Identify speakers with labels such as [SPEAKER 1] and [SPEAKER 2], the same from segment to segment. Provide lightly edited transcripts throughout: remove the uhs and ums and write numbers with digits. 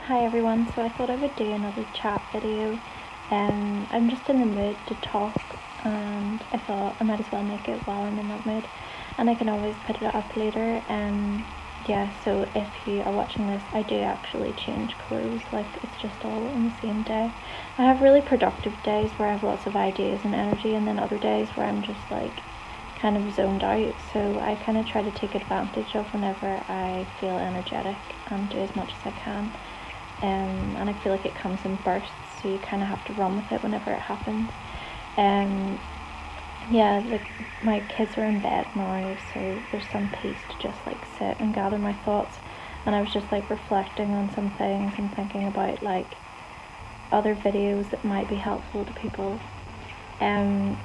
[SPEAKER 1] Hi everyone, so I thought I would do another chat video. I'm just in the mood to talk and I thought I might as well make it while I'm in that mood, and I can always put it up later. Yeah, so if you are watching this, I do actually change clothes, like it's just all on the same day. I have really productive days where I have lots of ideas and energy, and then other days where I'm just like kind of zoned out, so I kind of try to take advantage of whenever I feel energetic and do as much as I can. And I feel like it comes in bursts, so you kind of have to run with it whenever it happens. Um, yeah, like my kids are in bed now, so there's some peace to just like sit and gather my thoughts. And I was just like reflecting on some things and thinking about like other videos that might be helpful to people. Um,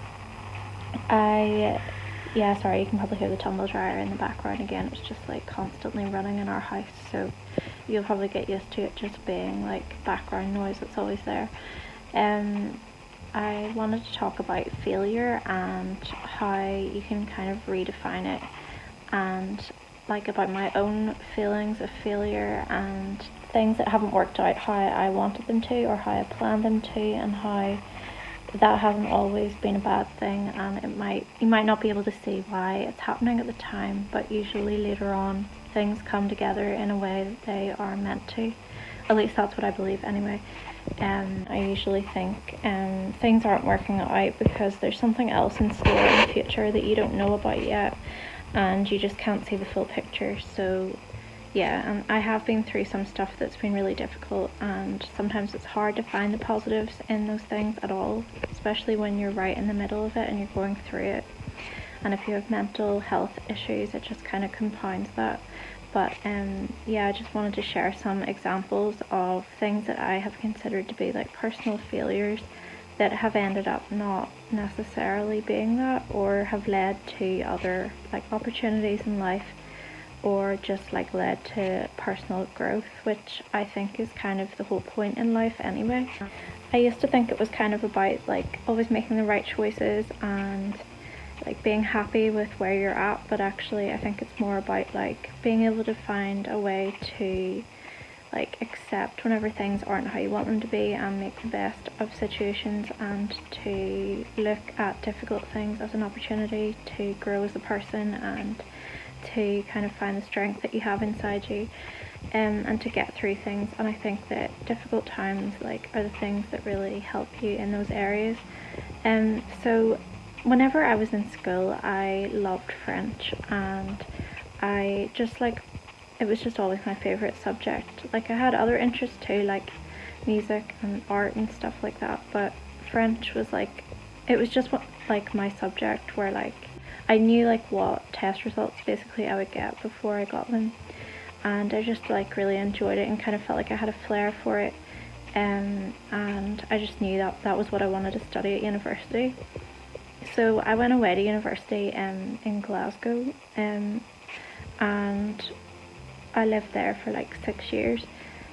[SPEAKER 1] I Yeah, sorry, you can probably hear the tumble dryer in the background again. It's just like constantly running in our house, so you'll probably get used to it just being like background noise that's always there. I wanted to talk about failure and how you can kind of redefine it, and like about my own feelings of failure and things that haven't worked out how I wanted them to or how I planned them to, and how that hasn't always been a bad thing, and you might not be able to see why it's happening at the time, but usually later on things come together in a way that they are meant to. At least that's what I believe anyway. I usually think things aren't working out because there's something else in store in the future that you don't know about yet, and you just can't see the full picture. So yeah, and I have been through some stuff that's been really difficult, and sometimes it's hard to find the positives in those things at all, especially when you're right in the middle of it and you're going through it. And if you have mental health issues, it just kind of compounds that. But yeah, I just wanted to share some examples of things that I have considered to be like personal failures that have ended up not necessarily being that, or have led to other like opportunities in life, or just like led to personal growth, which I think is kind of the whole point in life anyway. I used to think it was kind of about like always making the right choices and like being happy with where you're at, but actually I think it's more about like being able to find a way to like accept whenever things aren't how you want them to be and make the best of situations, and to look at difficult things as an opportunity to grow as a person and to kind of find the strength that you have inside you, and to get through things. And I think that difficult times like are the things that really help you in those areas. So whenever I was in school, I loved French, and I just like it was just always my favorite subject. Like I had other interests too, like music and art and stuff like that, but French was like it was just what like my subject where like I knew like what test results basically I would get before I got them, and I just like really enjoyed it and kind of felt like I had a flair for it. And I just knew that that was what I wanted to study at university. So I went away to university in Glasgow, and I lived there for like 6 years,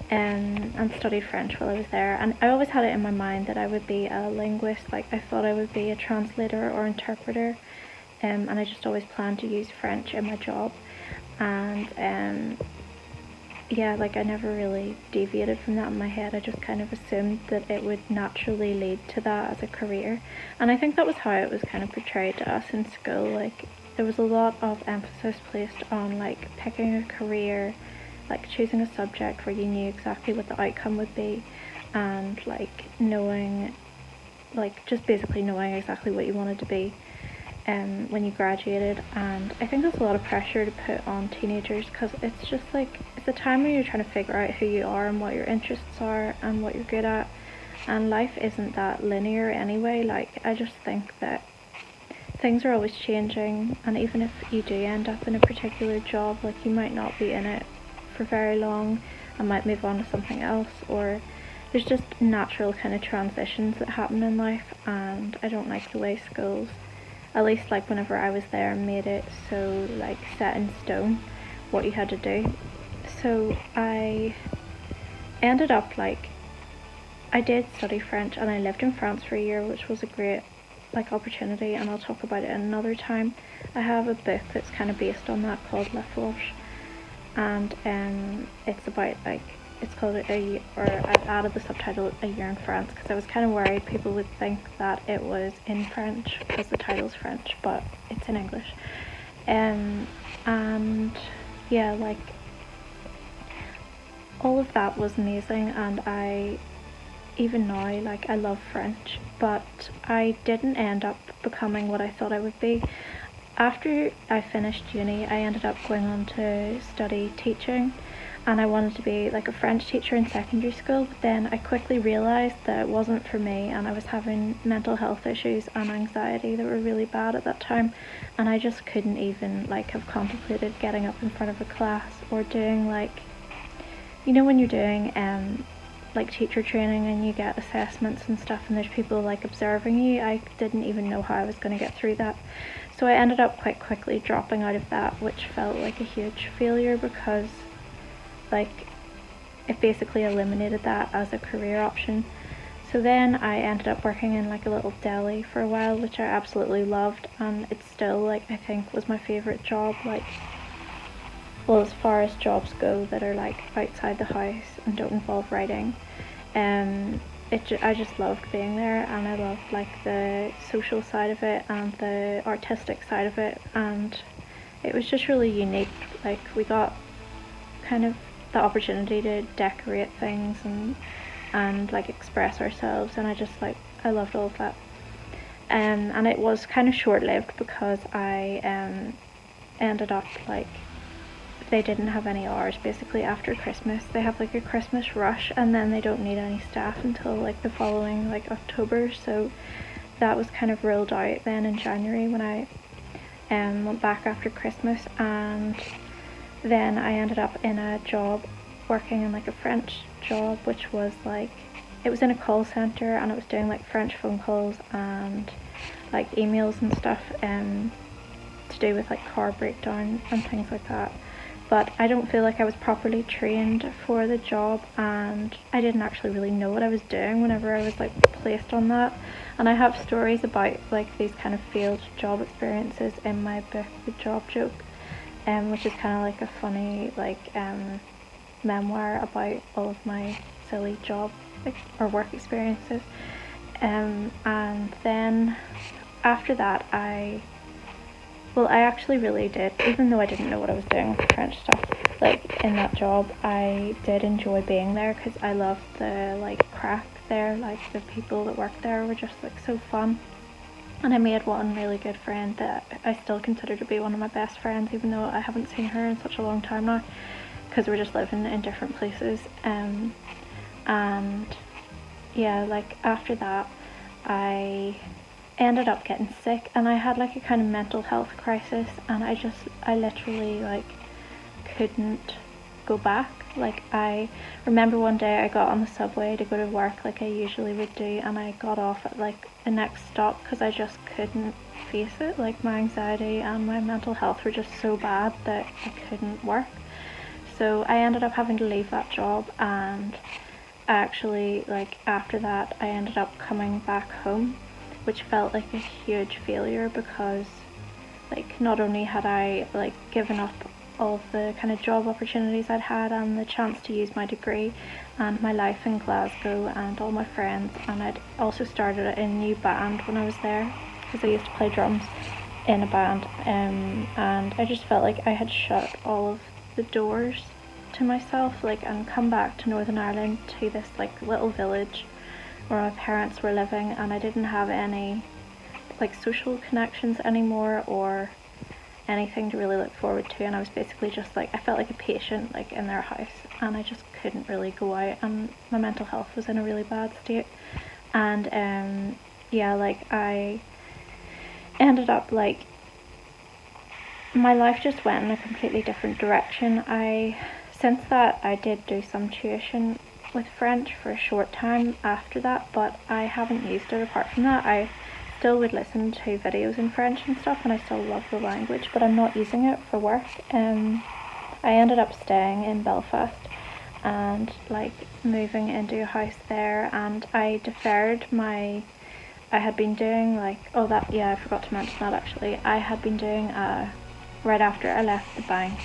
[SPEAKER 1] and studied French while I was there. And I always had it in my mind that I would be a linguist, like I thought I would be a translator or interpreter, and I just always planned to use French in my job. And yeah, like I never really deviated from that in my head. I just kind of assumed that it would naturally lead to that as a career. And I think that was how it was kind of portrayed to us in school. Like there was a lot of emphasis placed on like picking a career, like choosing a subject where you knew exactly what the outcome would be, and like knowing, like just basically knowing exactly what you wanted to be when you graduated. And I think there's a lot of pressure to put on teenagers, because it's just like it's a time where you're trying to figure out who you are and what your interests are and what you're good at, and life isn't that linear anyway. Like I just think that things are always changing, and even if you do end up in a particular job, like you might not be in it for very long and might move on to something else, or there's just natural kind of transitions that happen in life. And I don't like the way schools, at least like whenever I was there, made it so like set in stone what you had to do. So I ended up like I did study French, and I lived in France for a year, which was a great like opportunity, and I'll talk about it another time. I have a book that's kind of based on that called La Forge, and it's about like it's called or I've added the subtitle A Year in France because I was kind of worried people would think that it was in French because the title's French, but it's in English. And yeah, like all of that was amazing, and even now, like, I love French, but I didn't end up becoming what I thought I would be. After I finished uni, I ended up going on to study teaching, and I wanted to be like a French teacher in secondary school, but then I quickly realised that it wasn't for me, and I was having mental health issues and anxiety that were really bad at that time, and I just couldn't even like have contemplated getting up in front of a class or doing like, you know, when you're doing like teacher training and you get assessments and stuff and there's people like observing you. I didn't even know how I was going to get through that, so I ended up quite quickly dropping out of that, which felt like a huge failure because like it basically eliminated that as a career option. So then I ended up working in like a little deli for a while, which I absolutely loved, and it's still like I think was my favourite job. Like, well, as far as jobs go that are like outside the house and don't involve writing, I just loved being there, and I loved like the social side of it and the artistic side of it, and it was just really unique. Like, we got kind of the opportunity to decorate things and like express ourselves, and I loved all of that. And it was kind of short-lived because I ended up like, they didn't have any hours basically after Christmas. They have like a Christmas rush and then they don't need any staff until like the following like October, so that was kind of ruled out then in January when I went back after Christmas. And then I ended up in a job working in like a French job, which was like, it was in a call centre and it was doing like French phone calls and like emails and stuff to do with like car breakdown and things like that. But I don't feel like I was properly trained for the job, and I didn't actually really know what I was doing whenever I was like placed on that. And I have stories about like these kind of failed job experiences in my book, The Job Joke, which is kind of like a funny like memoir about all of my silly job or work experiences. And then after that I actually really did, even though I didn't know what I was doing with the French stuff, like in that job, I did enjoy being there because I loved the like crack there. Like, the people that worked there were just like so fun, and I made one really good friend that I still consider to be one of my best friends, even though I haven't seen her in such a long time now because we're just living in different places. And yeah, like after that I ended up getting sick, and I had like a kind of mental health crisis, and I literally like couldn't go back. Like, I remember one day I got on the subway to go to work like I usually would do, and I got off at like the next stop because I just couldn't face it. Like, my anxiety and my mental health were just so bad that I couldn't work. So I ended up having to leave that job, and actually like after that I ended up coming back home, which felt like a huge failure because like not only had I like given up all of the kind of job opportunities I'd had and the chance to use my degree and my life in Glasgow and all my friends, and I'd also started a new band when I was there because I used to play drums in a band, and I just felt like I had shut all of the doors to myself, like, and come back to Northern Ireland, to this like little village where my parents were living, and I didn't have any like social connections anymore or anything to really look forward to, and I was basically just like, I felt like a patient like in their house, and I just couldn't really go out, and my mental health was in a really bad state. And yeah, like I ended up like, my life just went in a completely different direction. Since that I did do some tuition with French for a short time after that, but I haven't used it apart from that. I still would listen to videos in French and stuff, and I still love the language, but I'm not using it for work. I ended up staying in Belfast and like moving into a house there, and I deferred I had been doing like, oh that, yeah, I forgot to mention that actually. I had been doing right after I left the bank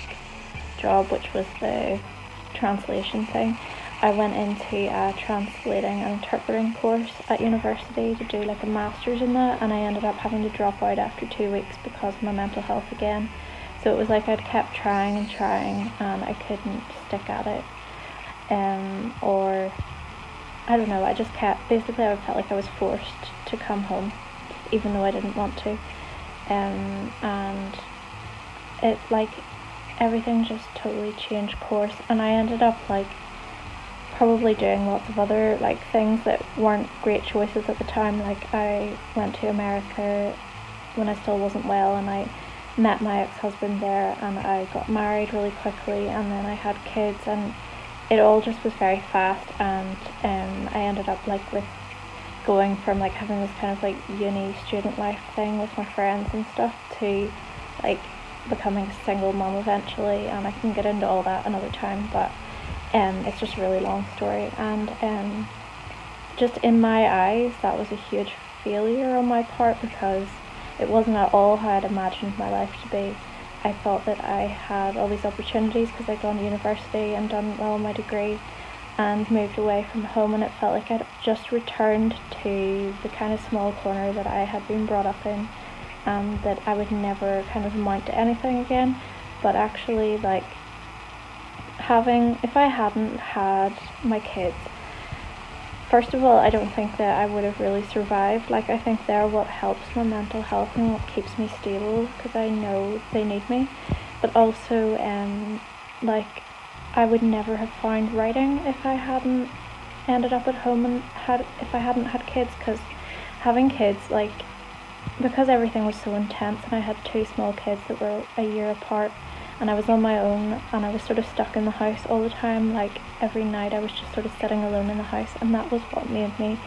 [SPEAKER 1] job, which was the translation thing, I went into a translating and interpreting course at university to do like a master's in that, and I ended up having to drop out after 2 weeks because of my mental health again. So it was like I'd kept trying and trying and I couldn't stick at it. Or I don't know, I just kept, basically I felt like I was forced to come home even though I didn't want to. And it like everything just totally changed course, and I ended up like probably doing lots of other like things that weren't great choices at the time. Like I went to America when I still wasn't well, and I met my ex-husband there, and I got married really quickly, and then I had kids, and it all just was very fast. And I ended up like with going from like having this kind of like uni student life thing with my friends and stuff to like becoming a single mom eventually, and I can get into all that another time, but it's just a really long story. And just in my eyes that was a huge failure on my part, because it wasn't at all how I'd imagined my life to be. I thought that I had all these opportunities because I'd gone to university and done well in my degree and moved away from home, and it felt like I'd just returned to the kind of small corner that I had been brought up in, and that I would never kind of amount to anything again. But actually, like, if I hadn't had my kids, first of all, I don't think that I would have really survived. Like, I think they're what helps my mental health and what keeps me stable, because I know they need me. But also, like, I would never have found writing if I hadn't ended up at home and if I hadn't had kids, because having kids, like, because everything was so intense, and I had 2 small kids that were a year apart, and I was on my own, and I was sort of stuck in the house all the time. Like every night I was just sort of sitting alone in the house, and that was what made me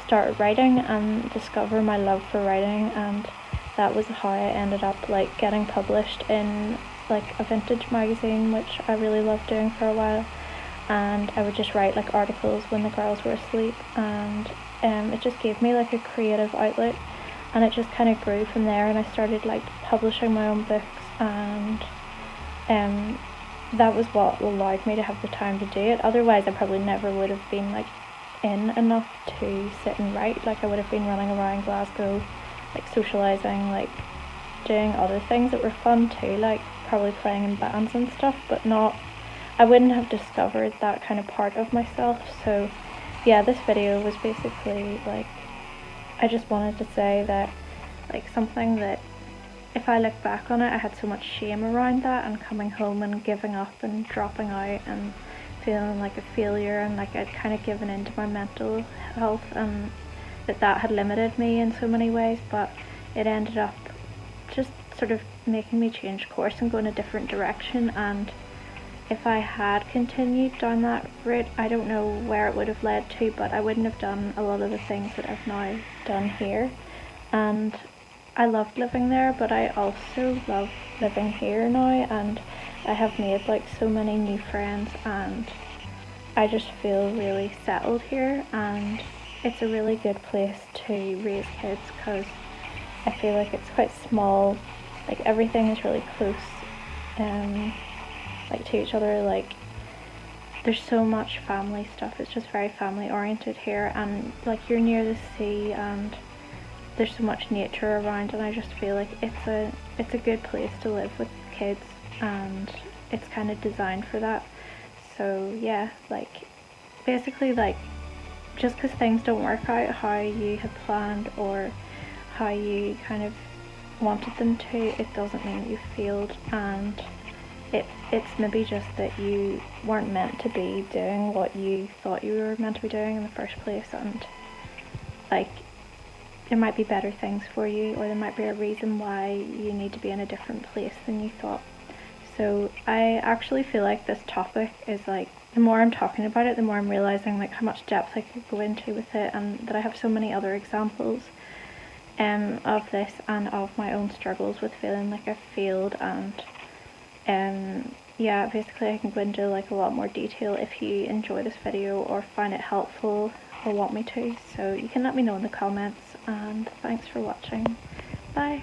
[SPEAKER 1] start writing and discover my love for writing. And that was how I ended up like getting published in like a vintage magazine, which I really loved doing for a while. And I would just write like articles when the girls were asleep, and it just gave me like a creative outlet, and it just kind of grew from there. And I started like publishing my own books, and that was what allowed me to have the time to do it. Otherwise I probably never would have been like in enough to sit and write. Like I would have been running around Glasgow like socialising, like doing other things that were fun too, like probably playing in bands and stuff, but not, I wouldn't have discovered that kind of part of myself. So yeah, this video was basically like, I just wanted to say that like something that if I look back on it, I had so much shame around that, and coming home and giving up and dropping out and feeling like a failure, and like I'd kind of given into my mental health, and that had limited me in so many ways. But it ended up just sort of making me change course and go in a different direction. And if I had continued down that route, I don't know where it would have led to, but I wouldn't have done a lot of the things that I've now done here. And I loved living there, but I also love living here now, and I have made like so many new friends, and I just feel really settled here, and it's a really good place to raise kids because I feel like it's quite small, like everything is really close, like to each other. Like there's so much family stuff, it's just very family oriented here, and like you're near the sea, and there's so much nature around, and I just feel like it's a good place to live with kids, and it's kind of designed for that. So yeah, like basically, like just because things don't work out how you had planned or how you kind of wanted them to, it doesn't mean that you failed, and it's maybe just that you weren't meant to be doing what you thought you were meant to be doing in the first place, and like there might be better things for you, or there might be a reason why you need to be in a different place than you thought. So I actually feel like this topic is like, the more I'm talking about it, the more I'm realizing like how much depth I could go into with it, and that I have so many other examples of this and of my own struggles with feeling like I've failed. And yeah, basically I can go into like a lot more detail if you enjoy this video or find it helpful or want me to. So you can let me know in the comments, and thanks for watching. Bye.